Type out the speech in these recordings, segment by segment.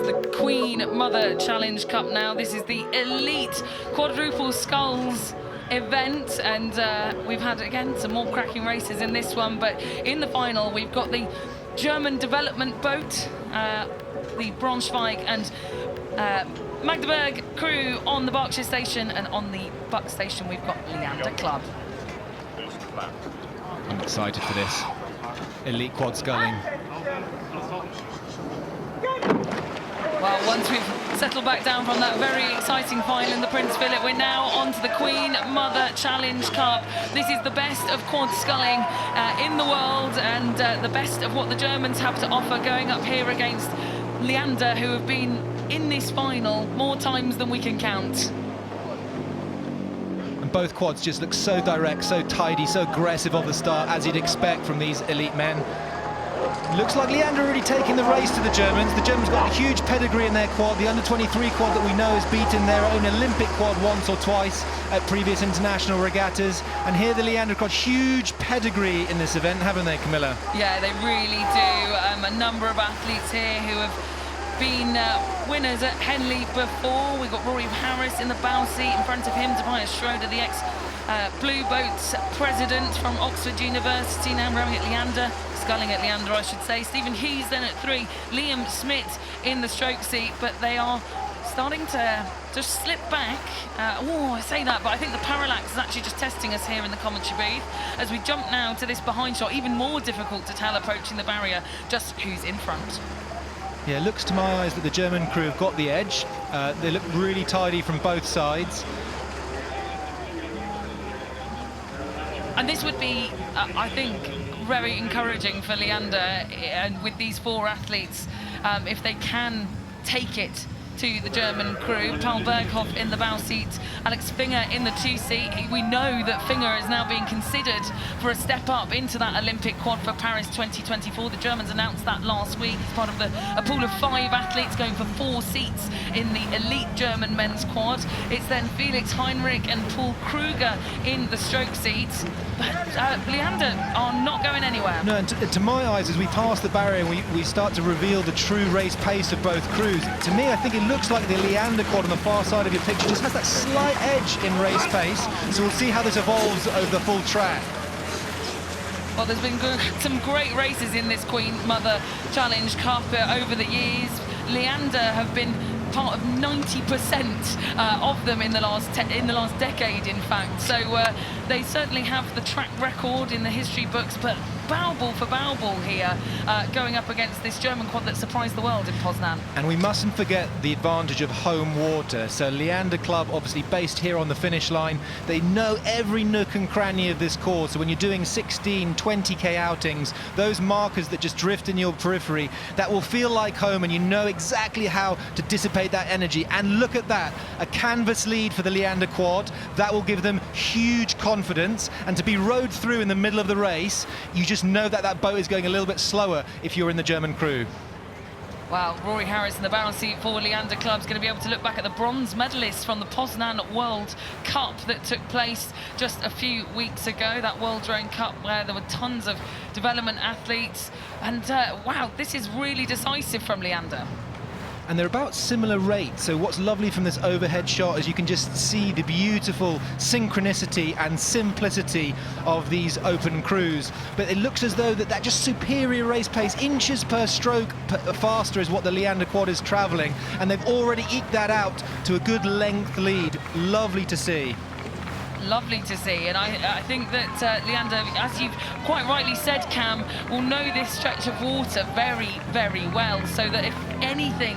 the Queen Mother Challenge Cup now. This is the elite quadruple sculls event, and we've had, again, some more cracking races in this one, but in the final we've got the German development boat, the Braunschweig and Magdeburg crew on the Berkshire station, and on the Buck station we've got Leander Club. I'm excited for this elite quad sculling. Well, once we've settled back down from that very exciting final in the Prince Philip, we're now on to the Queen Mother Challenge Cup. This is the best of quad sculling in the world, and the best of what the Germans have to offer, going up here against Leander, who have been in this final more times than we can count. And both quads just look so direct, so tidy, so aggressive on the start, as you'd expect from these elite men. Looks like Leander already taking the race to the Germans. The Germans got a huge pedigree in their quad. The under-23 quad that we know has beaten their own Olympic quad once or twice at previous international regattas. And here the Leander quad, huge pedigree in this event, haven't they, Camilla? Yeah, they really do. A number of athletes here who have been winners at Henley before. We've got Rory Harris in the bow seat. In front of him, Tobias Schroeder, the ex-Blue Boats president from Oxford University, now rowing at Leander. Sculling at Leander, I should say. Stephen Hees then at 3, Liam Smith in the stroke seat, but they are starting to just slip back. I say that, but I think the parallax is actually just testing us here in the commentary booth as we jump now to this behind shot. Even more difficult to tell approaching the barrier just who's in front. Yeah, it looks to my eyes that the German crew have got the edge. They look really tidy from both sides. And this would be, I think, very encouraging for Leander, and with these 4 athletes, if they can take it to the German crew. Paul Berghoff in the bow seat, Alex Finger in the 2 seat. We know that Finger is now being considered for a step up into that Olympic quad for Paris 2024. The Germans announced that last week as part of a pool of 5 athletes going for 4 seats in the elite German men's quad. It's then Felix Heinrich and Paul Kruger in the stroke seats. But Leander are not going anywhere. No, and to my eyes, as we pass the barrier and we start to reveal the true race pace of both crews, to me, I think it looks like the Leander quad on the far side of your picture just has that slight edge in race pace. So we'll see how this evolves over the full track. Well, there's been some great races in this Queen Mother Challenge Cup over the years. Leander have been part of 90% of them in the last decade, in fact. So they certainly have the track record in the history books, but Baubel for Baubel here, going up against this German quad that surprised the world in Poznan. And we mustn't forget the advantage of home water. So Leander Club, obviously based here on the finish line, they know every nook and cranny of this course. So when you're doing 16, 20k outings, those markers that just drift in your periphery, that will feel like home, and you know exactly how to dissipate that energy. And look at that, a canvas lead for the Leander quad. That will give them huge confidence, and to be rowed through in the middle of the race, you just know that that boat is going a little bit slower if you're in the German crew. Wow, Rory Harris in the bow seat for Leander Club is going to be able to look back at the bronze medalists from the Poznan World Cup that took place just a few weeks ago, that World Rowing Cup where there were tons of development athletes. And wow, this is really decisive from Leander. And they're about similar rates, so what's lovely from this overhead shot is you can just see the beautiful synchronicity and simplicity of these open crews. But it looks as though that just superior race pace, inches per stroke faster, is what the Leander quad is travelling, and they've already eked that out to a good length lead. Lovely to see. Lovely to see, and I think that Leander, as you've quite rightly said, Cam, will know this stretch of water very, very well, so that if anything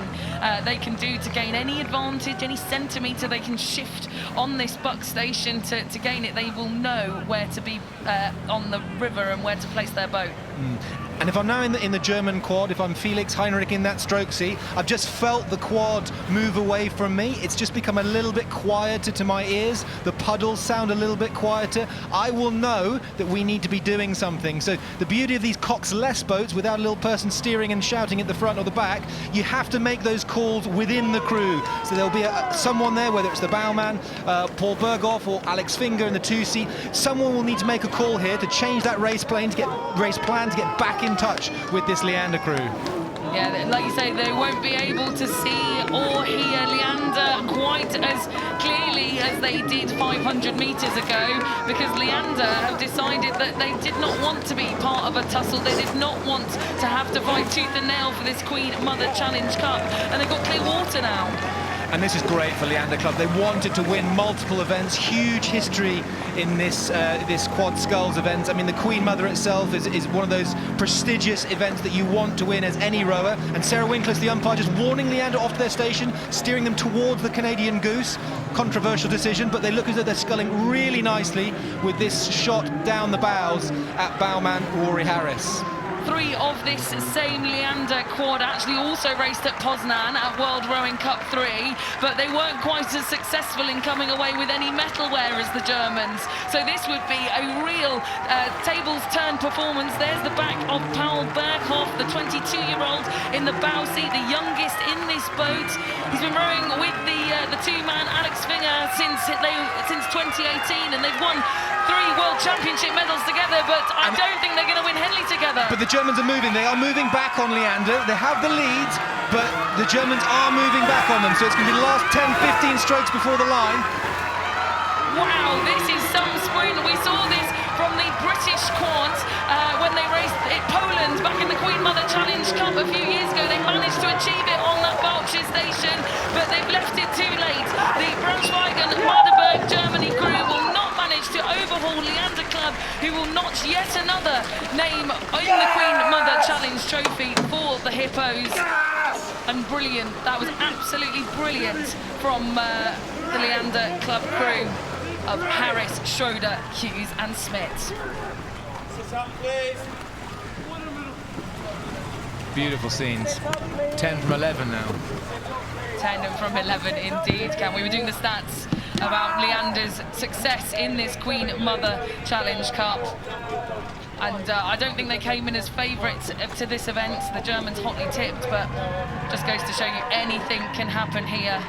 they can do to gain any advantage, any centimetre they can shift on this Buck station to gain it, they will know where to be on the river and where to place their boat. And if I'm now in the German quad, if I'm Felix Heinrich in that stroke seat, I've just felt the quad move away from me. It's just become a little bit quieter to my ears. The puddles sound a little bit quieter. I will know that we need to be doing something. So the beauty of these Cox-less boats, without a little person steering and shouting at the front or the back, you have to make those calls within the crew. So there'll be someone there, whether it's the bowman, Paul Berghoff or Alex Finger in the 2 seat. Someone will need to make a call here to change that race plan to get back in touch with this Leander crew. Yeah, like you say, they won't be able to see or hear Leander quite as clearly as they did 500 metres ago, because Leander have decided that they did not want to be part of a tussle. They did not want to have to fight tooth and nail for this Queen Mother Challenge Cup, and they've got clear water now. And this is great for Leander Club. They wanted to win multiple events, huge history in this this quad sculls event. I mean, the Queen Mother itself is one of those prestigious events that you want to win as any rower. And Sarah Winkler's the umpire, just warning Leander off to their station, steering them towards the Canadian Goose. Controversial decision, but they look as though they're sculling really nicely with this shot down the bows at bowman Rory Harris. 3 of this same Leander quad actually also raced at Poznan at World Rowing Cup 3, but they weren't quite as successful in coming away with any metalware as the Germans. So this would be a real tables turn performance. There's the back of Paul Berghoff, the 22-year-old in the bow seat, the youngest in this boat. He's been rowing with the two-man Alex Finger since 2018, and they've won 3 World Championship medals together, but I don't think they're going to win Henley together. But the Germans are moving. They are moving back on Leander. They have the lead, but the Germans are moving back on them. So it's going to be the last 10, 15 strokes before the line. Wow, this is some sprint. We saw this from the British quads when they raced at Poland back in the Queen Mother Challenge Cup a few years ago. They managed to achieve it on that Berkshire station, but they've left it too late. The Braunschweig and Magdeburg Germany crew will not manage to overhaul Leander Club, who will notch yet another name in the Queen Mother Challenge trophy for the Hippos. And brilliant, that was absolutely brilliant from the Leander Club crew of Harris, Schroeder, Hughes and Smith. Beautiful scenes. 10 from 11 now. 10 from 11 indeed, Cam. We were doing the stats about Leander's success in this Queen Mother Challenge Cup. And I don't think they came in as favourites to this event. The Germans hotly tipped, but just goes to show you anything can happen here.